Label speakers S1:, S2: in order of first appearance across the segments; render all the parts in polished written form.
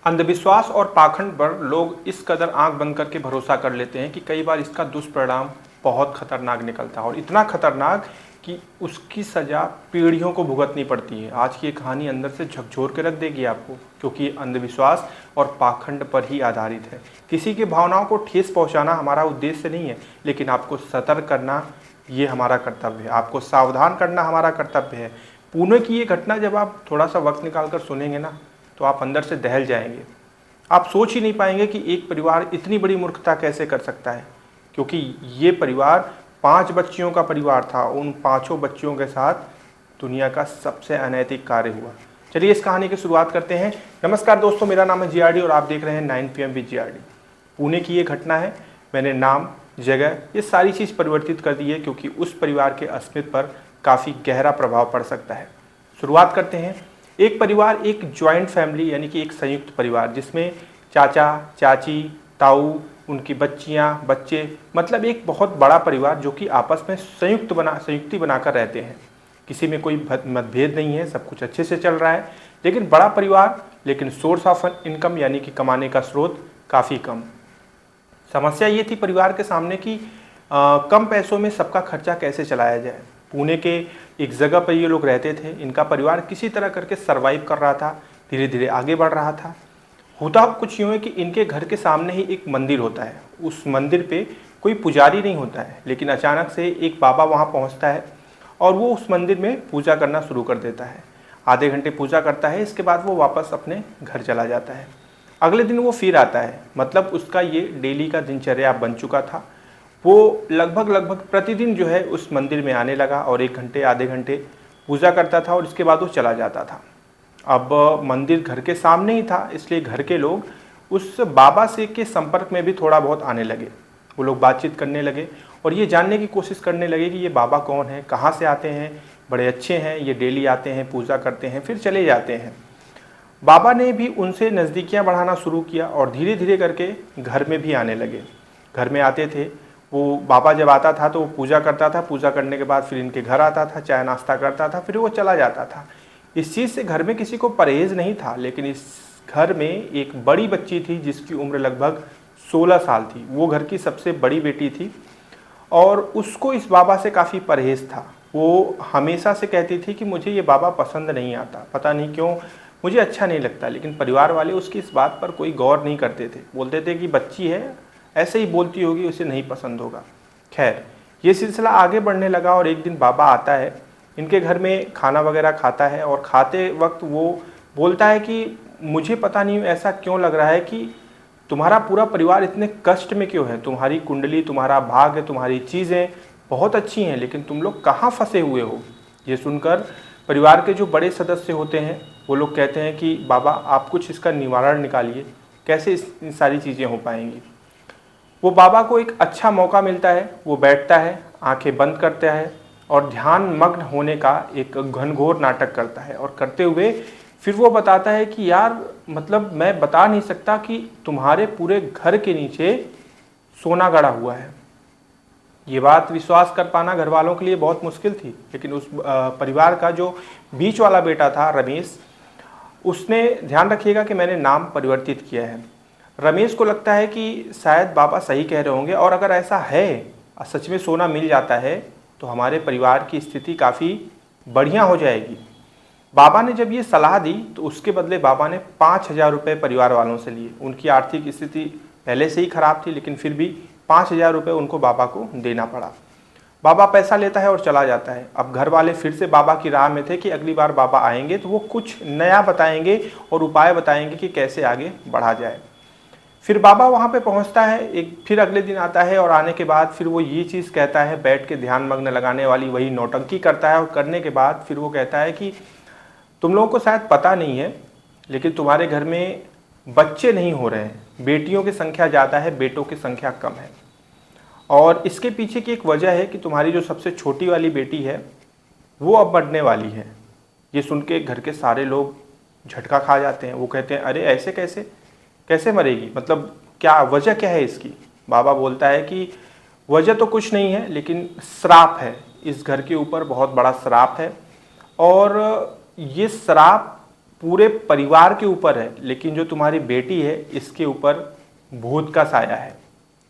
S1: अंधविश्वास और पाखंड पर लोग इस कदर आंख बंद करके भरोसा कर लेते हैं कि कई बार इसका दुष्परिणाम बहुत खतरनाक निकलता है और इतना खतरनाक कि उसकी सज़ा पीढ़ियों को भुगतनी पड़ती है। आज की ये कहानी अंदर से झकझोर के रख देगी आपको, क्योंकि ये अंधविश्वास और पाखंड पर ही आधारित है। किसी की भावनाओं को ठेस पहुंचाना हमारा उद्देश्य नहीं है, लेकिन आपको सतर्क करना ये हमारा कर्तव्य है, आपको सावधान करना हमारा कर्तव्य है। पुणे की ये घटना जब आप थोड़ा सा वक्त निकाल कर सुनेंगे ना, तो आप अंदर से दहल जाएंगे। आप सोच ही नहीं पाएंगे कि एक परिवार इतनी बड़ी मूर्खता कैसे कर सकता है, क्योंकि ये परिवार 5 बच्चियों का परिवार था। उन 5 बच्चियों के साथ दुनिया का सबसे अनैतिक कार्य हुआ। चलिए इस कहानी की शुरुआत करते हैं। नमस्कार दोस्तों, मेरा नाम है जीआरडी और आप देख रहे हैं 9 PM विद जीआरडी। पुणे की ये घटना है। मैंने नाम, जगह, ये सारी चीज़ परिवर्तित कर दी है, क्योंकि उस परिवार के अस्तित्व पर काफ़ी गहरा प्रभाव पड़ सकता है। शुरुआत करते हैं। एक परिवार एक जॉइंट फैमिली यानी कि एक संयुक्त परिवार, जिसमें चाचा, चाची, ताऊ, उनकी बच्चियां, बच्चे, मतलब एक बहुत बड़ा परिवार जो कि आपस में संयुक्ति बनाकर रहते हैं। किसी में कोई मतभेद नहीं है, सब कुछ अच्छे से चल रहा है। लेकिन बड़ा परिवार, लेकिन सोर्स ऑफ इनकम यानी कि कमाने का स्रोत काफ़ी कम। समस्या ये थी परिवार के सामने कि कम पैसों में सबका खर्चा कैसे चलाया जाए। पुणे के एक जगह पर ये लोग रहते थे। इनका परिवार किसी तरह करके सरवाइव कर रहा था, धीरे धीरे आगे बढ़ रहा था। होता कुछ यूँ है कि इनके घर के सामने ही एक मंदिर होता है। उस मंदिर पे कोई पुजारी नहीं होता है, लेकिन अचानक से एक बाबा वहाँ पहुँचता है और वो उस मंदिर में पूजा करना शुरू कर देता है। आधे घंटे पूजा करता है, इसके बाद वो वापस अपने घर चला जाता है। अगले दिन वो फिर आता है, मतलब उसका ये डेली का दिनचर्या बन चुका था। वो लगभग प्रतिदिन जो है उस मंदिर में आने लगा और 1 घंटे आधे घंटे पूजा करता था और इसके बाद वो चला जाता था। अब मंदिर घर के सामने ही था, इसलिए घर के लोग उस बाबा से के संपर्क में भी थोड़ा बहुत आने लगे। वो लोग बातचीत करने लगे और ये जानने की कोशिश करने लगे कि ये बाबा कौन है, कहाँ से आते हैं, बड़े अच्छे हैं, ये डेली आते हैं, पूजा करते हैं, फिर चले जाते हैं। बाबा ने भी उनसे नज़दीकियाँ बढ़ाना शुरू किया और धीरे धीरे करके घर में भी आने लगे। घर में आते थे, वो बाबा जब आता था तो वो पूजा करता था, पूजा करने के बाद फिर इनके घर आता था, चाय नाश्ता करता था, फिर वो चला जाता था। इस चीज़ से घर में किसी को परहेज़ नहीं था, लेकिन इस घर में एक बड़ी बच्ची थी जिसकी उम्र लगभग 16 साल थी। वो घर की सबसे बड़ी बेटी थी और उसको इस बाबा से काफ़ी परहेज़ था। वो हमेशा से कहती थी कि मुझे ये बाबा पसंद नहीं आता, पता नहीं क्यों, मुझे अच्छा नहीं लगता। लेकिन परिवार वाले उसकी इस बात पर कोई गौर नहीं करते थे। बोलते थे कि बच्ची है, ऐसे ही बोलती होगी, उसे नहीं पसंद होगा। खैर, ये सिलसिला आगे बढ़ने लगा और एक दिन बाबा आता है, इनके घर में खाना वगैरह खाता है और खाते वक्त वो बोलता है कि मुझे पता नहीं ऐसा क्यों लग रहा है कि तुम्हारा पूरा परिवार इतने कष्ट में क्यों है। तुम्हारी कुंडली, तुम्हारा भाग्य, तुम्हारी चीज़ें बहुत अच्छी हैं, लेकिन तुम लोग कहाँ फंसे हुए हो। ये सुनकर परिवार के जो बड़े सदस्य होते हैं वो लोग कहते हैं कि बाबा आप कुछ इसका निवारण निकालिए, कैसे इन सारी चीज़ें हो पाएंगी। वो बाबा को एक अच्छा मौका मिलता है, वो बैठता है, आंखें बंद करता है और ध्यान मग्न होने का एक घनघोर नाटक करता है। और करते हुए फिर वो बताता है कि यार, मतलब मैं बता नहीं सकता कि तुम्हारे पूरे घर के नीचे सोना गड़ा हुआ है। ये बात विश्वास कर पाना घर वालों के लिए बहुत मुश्किल थी, लेकिन उस परिवार का जो बीच वाला बेटा था रमेश, उसने, ध्यान रखिएगा कि मैंने नाम परिवर्तित किया है, रमेश को लगता है कि शायद बाबा सही कह रहे होंगे और अगर ऐसा है, सच में सोना मिल जाता है, तो हमारे परिवार की स्थिति काफ़ी बढ़िया हो जाएगी। बाबा ने जब ये सलाह दी तो उसके बदले बाबा ने 5,000 रुपये परिवार वालों से लिए। उनकी आर्थिक स्थिति पहले से ही खराब थी, लेकिन फिर भी 5,000 रुपये उनको बाबा को देना पड़ा। बाबा पैसा लेता है और चला जाता है। अब घर वाले फिर से बाबा की राह में थे कि अगली बार बाबा आएंगे तो वो कुछ नया बताएंगे और उपाय बताएंगे कि कैसे आगे बढ़ा जाए। फिर बाबा वहाँ पे पहुँचता है, फिर अगले दिन आता है और आने के बाद फिर वो ये चीज़ कहता है, बैठ के ध्यान मग्न लगाने वाली वही नौटंकी करता है। और करने के बाद फिर वो कहता है कि तुम लोगों को शायद पता नहीं है, लेकिन तुम्हारे घर में बच्चे नहीं हो रहे हैं, बेटियों की संख्या ज़्यादा है, बेटों की संख्या कम है। और इसके पीछे की एक वजह है कि तुम्हारी जो सबसे छोटी वाली बेटी है वो अब मरने वाली है। ये सुन के घर के सारे लोग झटका खा जाते हैं। वो कहते हैं अरे ऐसे कैसे मरेगी, मतलब क्या वजह क्या है इसकी। बाबा बोलता है कि वजह तो कुछ नहीं है, लेकिन श्राप है, इस घर के ऊपर बहुत बड़ा श्राप है और ये श्राप पूरे परिवार के ऊपर है, लेकिन जो तुम्हारी बेटी है इसके ऊपर भूत का साया है।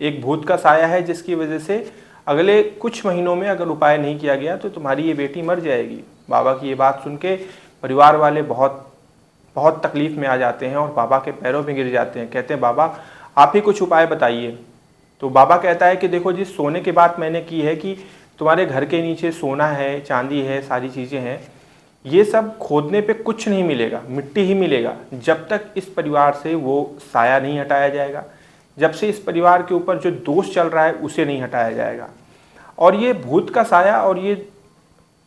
S1: एक भूत का साया है जिसकी वजह से अगले कुछ महीनों में अगर उपाय नहीं किया गया तो तुम्हारी ये बेटी मर जाएगी। बाबा की ये बात सुन के परिवार वाले बहुत बहुत तकलीफ में आ जाते हैं और बाबा के पैरों में गिर जाते हैं। कहते हैं बाबा आप ही कुछ उपाय बताइए। तो बाबा कहता है कि देखो जिस सोने की बात मैंने की है कि तुम्हारे घर के नीचे सोना है, चांदी है, सारी चीज़ें हैं, ये सब खोदने पे कुछ नहीं मिलेगा, मिट्टी ही मिलेगा जब तक इस परिवार से वो साया नहीं हटाया जाएगा, जब से इस परिवार के ऊपर जो दोष चल रहा है उसे नहीं हटाया जाएगा। और ये भूत का साया और ये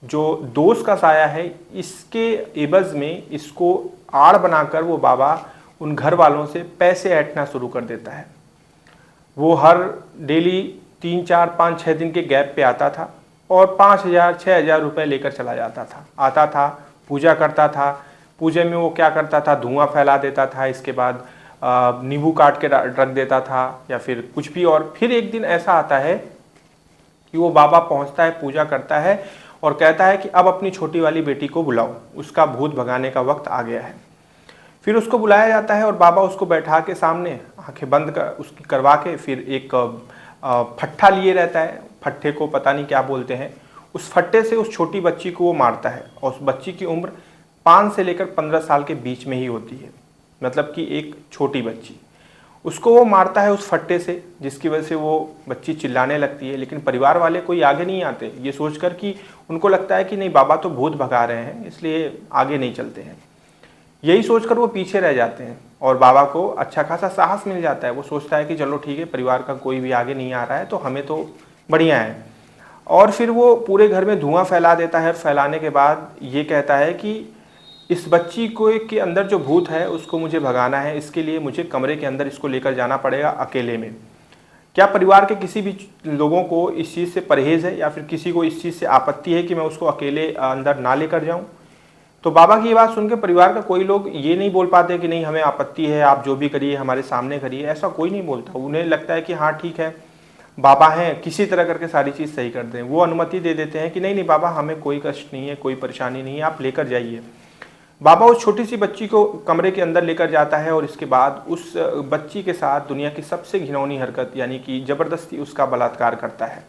S1: जो दोष का साया है इसके एवज में इसको आड़ बनाकर वो बाबा उन घर वालों से पैसे ऐंठना शुरू कर देता है। वो हर डेली 3, 4, 5, 6 दिन के गैप पे आता था और 5,000, 6,000 रुपये लेकर चला जाता था। आता था, पूजा करता था। पूजे में वो क्या करता था, धुआं फैला देता था, इसके बाद नींबू काट के रख देता था या फिर कुछ भी। और फिर एक दिन ऐसा आता है कि वो बाबा पहुंचता है, पूजा करता है और कहता है कि अब अपनी छोटी वाली बेटी को बुलाओ, उसका भूत भगाने का वक्त आ गया है। फिर उसको बुलाया जाता है और बाबा उसको बैठा के सामने आंखें बंद कर उसकी करवा के फिर एक फट्ठा लिए रहता है, फट्ठे को पता नहीं क्या बोलते हैं, उस फट्टे से उस छोटी बच्ची को वो मारता है। और उस बच्ची की उम्र 5 से लेकर 15 साल के बीच में ही होती है, मतलब कि एक छोटी बच्ची। उसको वो मारता है उस फट्टे से, जिसकी वजह से वो बच्ची चिल्लाने लगती है। लेकिन परिवार वाले कोई आगे नहीं आते, ये सोचकर कि उनको लगता है कि नहीं बाबा तो भूत भगा रहे हैं इसलिए आगे नहीं चलते हैं। यही सोचकर वो पीछे रह जाते हैं और बाबा को अच्छा खासा साहस मिल जाता है। वो सोचता है कि चलो ठीक है, परिवार का कोई भी आगे नहीं आ रहा है तो हमें तो बढ़िया है। और फिर वो पूरे घर में धुआं फैला देता है। फैलाने के बाद ये कहता है कि इस बच्ची को के अंदर जो भूत है उसको मुझे भगाना है, इसके लिए मुझे कमरे के अंदर इसको लेकर जाना पड़ेगा अकेले में। क्या परिवार के किसी भी लोगों को इस चीज़ से परहेज़ है या फिर किसी को इस चीज़ से आपत्ति है कि मैं उसको अकेले अंदर ना लेकर जाऊँ? तो बाबा की ये बात सुन के परिवार का कोई लोग ये नहीं बोल पाते कि नहीं हमें आपत्ति है, आप जो भी करिए हमारे सामने करिए, ऐसा कोई नहीं बोलता। उन्हें लगता है कि हाँ ठीक है, बाबा हैं, किसी तरह करके सारी चीज़ सही कर दें। वो अनुमति दे देते हैं कि नहीं नहीं बाबा हमें कोई कष्ट नहीं है, कोई परेशानी नहीं है, आप लेकर जाइए। बाबा उस छोटी सी बच्ची को कमरे के अंदर लेकर जाता है और इसके बाद उस बच्ची के साथ दुनिया की सबसे घिनौनी हरकत यानी कि ज़बरदस्ती उसका बलात्कार करता है।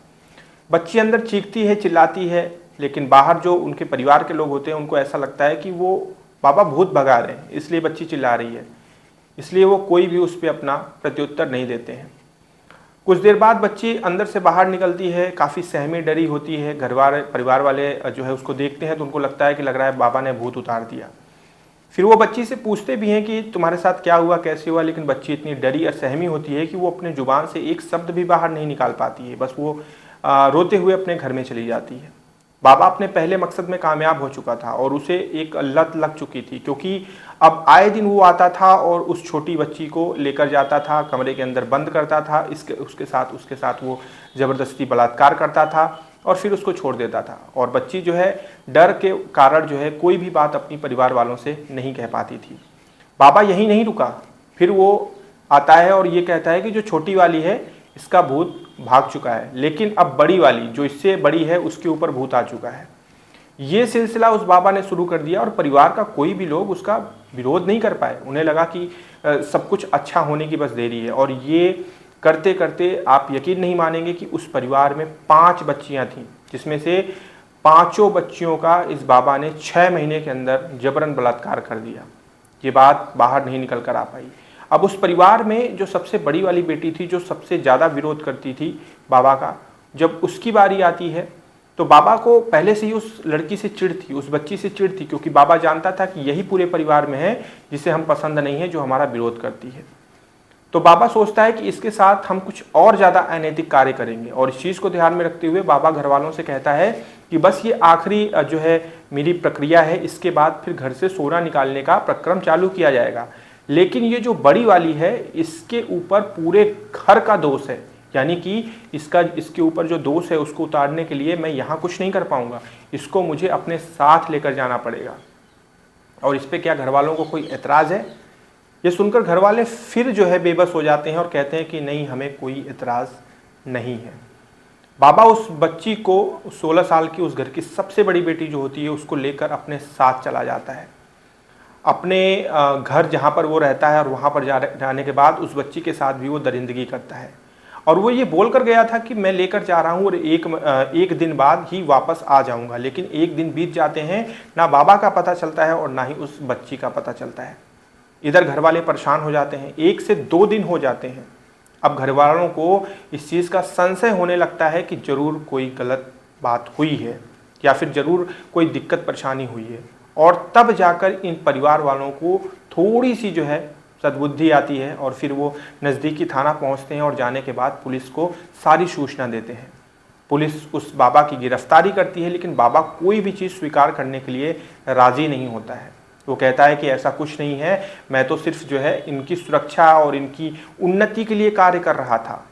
S1: बच्ची अंदर चीखती है, चिल्लाती है, लेकिन बाहर जो उनके परिवार के लोग होते हैं उनको ऐसा लगता है कि वो बाबा भूत भगा रहे हैं इसलिए बच्ची चिल्ला रही है, इसलिए वो कोई भी उस पर अपना प्रत्युत्तर नहीं देते हैं। कुछ देर बाद बच्ची अंदर से बाहर निकलती है, काफ़ी सहमी डरी होती है। परिवार वाले जो है उसको देखते हैं तो उनको लगता है कि लग रहा है बाबा ने भूत उतार दिया। फिर वो बच्ची से पूछते भी हैं कि तुम्हारे साथ क्या हुआ, कैसे हुआ, लेकिन बच्ची इतनी डरी और सहमी होती है कि वो अपने जुबान से एक शब्द भी बाहर नहीं निकाल पाती है। बस वो रोते हुए अपने घर में चली जाती है। बाबा अपने पहले मकसद में कामयाब हो चुका था और उसे एक लत लग चुकी थी, क्योंकि अब आए दिन वो आता था और उस छोटी बच्ची को लेकर जाता था, कमरे के अंदर बंद करता था, उसके साथ वो ज़बरदस्ती बलात्कार करता था और फिर उसको छोड़ देता था। और बच्ची जो है डर के कारण जो है कोई भी बात अपनी परिवार वालों से नहीं कह पाती थी। बाबा यहीं नहीं रुका, फिर वो आता है और ये कहता है कि जो छोटी वाली है इसका भूत भाग चुका है, लेकिन अब बड़ी वाली जो इससे बड़ी है उसके ऊपर भूत आ चुका है। ये सिलसिला उस बाबा ने शुरू कर दिया और परिवार का कोई भी लोग उसका विरोध नहीं कर पाए। उन्हें लगा कि सब कुछ अच्छा होने की बस देरी है। और ये करते करते आप यकीन नहीं मानेंगे कि उस परिवार में 5 बच्चियां थीं, जिसमें से 5 बच्चियों का इस बाबा ने 6 महीने के अंदर जबरन बलात्कार कर दिया। ये बात बाहर नहीं निकल कर आ पाई। अब उस परिवार में जो सबसे बड़ी वाली बेटी थी, जो सबसे ज़्यादा विरोध करती थी बाबा का, जब उसकी बारी आती है तो बाबा को पहले से ही उस लड़की से चिढ़ थी, उस बच्ची से चिढ़ थी, क्योंकि बाबा जानता था कि यही पूरे परिवार में है जिसे हम पसंद नहीं है, जो हमारा विरोध करती है। तो बाबा सोचता है कि इसके साथ हम कुछ और ज़्यादा अनैतिक कार्य करेंगे। और इस चीज़ को ध्यान में रखते हुए बाबा घर वालों से कहता है कि बस ये आखिरी जो है मेरी प्रक्रिया है, इसके बाद फिर घर से सोना निकालने का प्रक्रम चालू किया जाएगा। लेकिन ये जो बड़ी वाली है इसके ऊपर पूरे घर का दोष है, यानी कि इसके ऊपर जो दोष है उसको उतारने के लिए मैं यहाँ कुछ नहीं कर पाऊँगा, इसको मुझे अपने साथ लेकर जाना पड़ेगा। और इस पर क्या घर वालों को कोई एतराज़ है? ये सुनकर घर वाले फिर जो है बेबस हो जाते हैं और कहते हैं कि नहीं, हमें कोई एतराज़ नहीं है। बाबा उस बच्ची को 16 साल की उस घर की सबसे बड़ी बेटी जो होती है उसको लेकर अपने साथ चला जाता है। अपने घर जहाँ पर वो रहता है और वहाँ पर जाने के बाद उस बच्ची के साथ भी वो दरिंदगी करता है। और वो ये बोल कर गया था कि मैं लेकर जा रहा हूँ और एक दिन बाद ही वापस आ जाऊँगा, लेकिन एक दिन बीत जाते हैं, ना बाबा का पता चलता है और ना ही उस बच्ची का पता चलता है। इधर घर वाले परेशान हो जाते हैं, 1 से 2 दिन हो जाते हैं। अब घर वालों को इस चीज़ का संशय होने लगता है कि ज़रूर कोई गलत बात हुई है या फिर ज़रूर कोई दिक्कत परेशानी हुई है। और तब जाकर इन परिवार वालों को थोड़ी सी जो है सद्बुद्धि आती है और फिर वो नज़दीकी थाना पहुंचते हैं और जाने के बाद पुलिस को सारी सूचना देते हैं। पुलिस उस बाबा की गिरफ्तारी करती है, लेकिन बाबा कोई भी चीज़ स्वीकार करने के लिए राज़ी नहीं होता है। वो कहता है कि ऐसा कुछ नहीं है, मैं तो सिर्फ जो है इनकी सुरक्षा और इनकी उन्नति के लिए कार्य कर रहा था।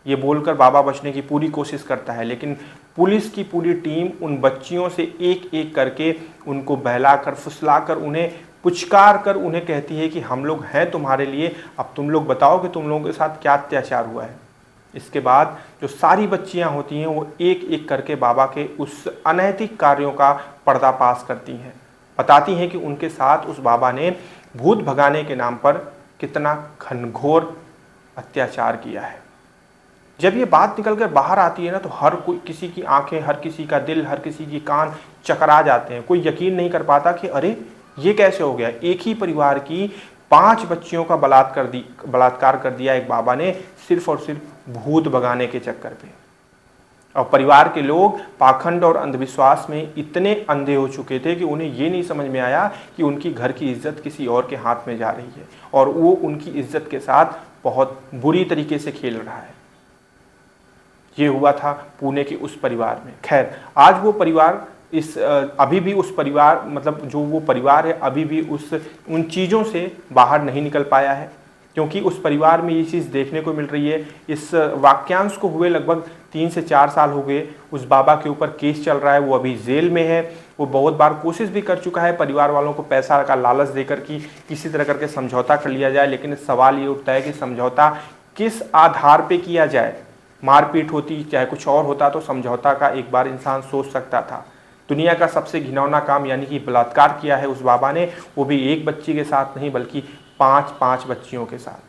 S1: ये बोलकर बाबा बचने की पूरी कोशिश करता है, लेकिन पुलिस की पूरी टीम उन बच्चियों से एक एक करके उनको बहलाकर फुसलाकर उन्हें पुचकार कर उन्हें कहती है कि हम लोग हैं तुम्हारे लिए, अब तुम लोग बताओ कि तुम लोगों के साथ क्या अत्याचार हुआ है। इसके बाद जो सारी बच्चियां होती हैं वो एक एक करके बाबा के उस अनैतिक कार्यों का पर्दाफाश करती हैं, बताती हैं कि उनके साथ उस बाबा ने भूत भगाने के नाम पर कितना घनघोर अत्याचार किया है। जब ये बात निकल कर बाहर आती है ना, तो हर कोई, किसी की आंखें, हर किसी का दिल, हर किसी की कान चकरा जाते हैं। कोई यकीन नहीं कर पाता कि अरे ये कैसे हो गया। एक ही परिवार की 5 बच्चियों का बलात्कार कर दिया एक बाबा ने, सिर्फ और सिर्फ भूत भगाने के चक्कर पे। और परिवार के लोग पाखंड और अंधविश्वास में इतने अंधे हो चुके थे कि उन्हें ये नहीं समझ में आया कि उनकी घर की इज्जत किसी और के हाथ में जा रही है और वो उनकी इज्जत के साथ बहुत बुरी तरीके से खेल रहा है। ये हुआ था पुणे के उस परिवार में। खैर, आज वो परिवार अभी भी उस परिवार, मतलब जो वो परिवार है, अभी भी उन चीज़ों से बाहर नहीं निकल पाया है, क्योंकि उस परिवार में ये चीज़ देखने को मिल रही है। इस वाक्यांश को हुए लगभग 3 से 4 साल हो गए। उस बाबा के ऊपर केस चल रहा है, वो अभी जेल में है। वो बहुत बार कोशिश भी कर चुका है परिवार वालों को पैसा का लालच देकर कि किसी तरह करके समझौता कर लिया जाए, लेकिन सवाल ये उठता है कि समझौता किस आधार पर किया जाए। मारपीट होती, चाहे कुछ और होता, तो समझौता का एक बार इंसान सोच सकता था। दुनिया का सबसे घिनौना काम यानी कि बलात्कार किया है उस बाबा ने, वो भी एक बच्ची के साथ नहीं बल्कि 5 बच्चियों के साथ।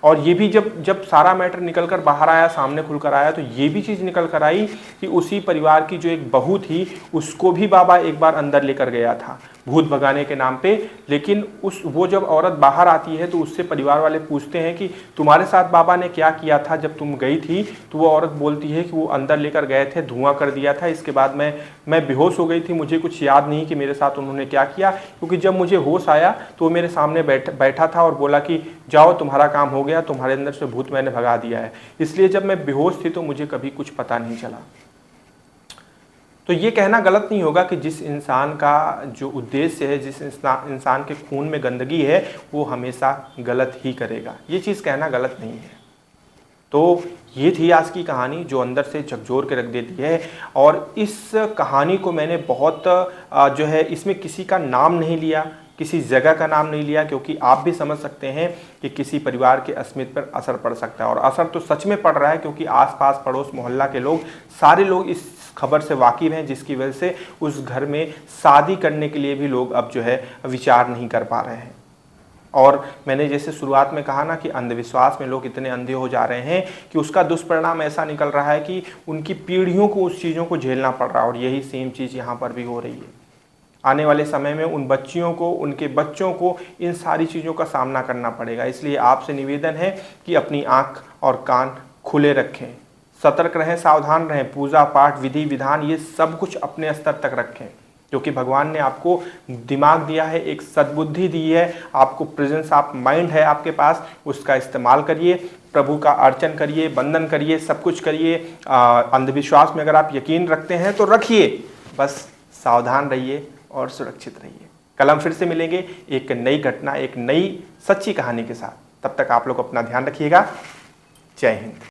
S1: और ये भी जब सारा मैटर निकल कर बाहर आया, सामने खुलकर आया, तो ये भी चीज़ निकल कर आई कि उसी परिवार की जो एक बहू थी उसको भी बाबा एक बार अंदर लेकर गया था भूत भगाने के नाम पे। लेकिन वो जब औरत बाहर आती है तो उससे परिवार वाले पूछते हैं कि तुम्हारे साथ बाबा ने क्या किया था जब तुम गई थी। तो वो औरत बोलती है कि वो अंदर लेकर गए थे, धुआं कर दिया था, इसके बाद मैं बेहोश हो गई थी, मुझे कुछ याद नहीं कि मेरे साथ उन्होंने क्या किया, क्योंकि जब मुझे होश आया तो वो मेरे सामने बैठा था और बोला कि जाओ तुम्हारा काम हो गया, तुम्हारे अंदर से भूत मैंने भगा दिया है, इसलिए जब मैं बेहोश थी तो मुझे कभी कुछ पता नहीं चला। तो ये कहना गलत नहीं होगा कि जिस इंसान का जो उद्देश्य है, जिस इंसान के खून में गंदगी है, वो हमेशा गलत ही करेगा। ये चीज़ कहना गलत नहीं है। तो ये थी आज की कहानी जो अंदर से झकझोर के रख देती है। और इस कहानी को मैंने बहुत जो है, इसमें किसी का नाम नहीं लिया, किसी जगह का नाम नहीं लिया, क्योंकि आप भी समझ सकते हैं कि किसी परिवार के अस्मिता पर असर पड़ सकता है। और असर तो सच में पड़ रहा है, क्योंकि आसपास पड़ोस मोहल्ला के लोग, सारे लोग इस खबर से वाकिफ़ हैं, जिसकी वजह से उस घर में शादी करने के लिए भी लोग अब जो है विचार नहीं कर पा रहे हैं। और मैंने जैसे शुरुआत में कहा ना कि अंधविश्वास में लोग इतने अंधे हो जा रहे हैं कि उसका दुष्परिणाम ऐसा निकल रहा है कि उनकी पीढ़ियों को उस चीज़ों को झेलना पड़ रहा है। और यही सेम चीज़ यहाँ पर भी हो रही है। आने वाले समय में उन बच्चियों को, उनके बच्चों को इन सारी चीज़ों का सामना करना पड़ेगा। इसलिए आपसे निवेदन है कि अपनी आँख और कान खुले रखें, सतर्क रहें, सावधान रहें। पूजा पाठ, विधि विधान, ये सब कुछ अपने स्तर तक रखें, क्योंकि भगवान ने आपको दिमाग दिया है, एक सद्बुद्धि दी है, आपको प्रेजेंस ऑफ माइंड है आपके पास, उसका इस्तेमाल करिए, प्रभु का अर्चन करिए, वंदन करिए, सब कुछ करिए। अंधविश्वास में अगर आप यकीन रखते हैं तो रखिए, बस सावधान रहिए और सुरक्षित रहिए। कल हम फिर से मिलेंगे एक नई घटना, एक नई सच्ची कहानी के साथ। तब तक आप लोग अपना ध्यान रखिएगा। जय हिंद।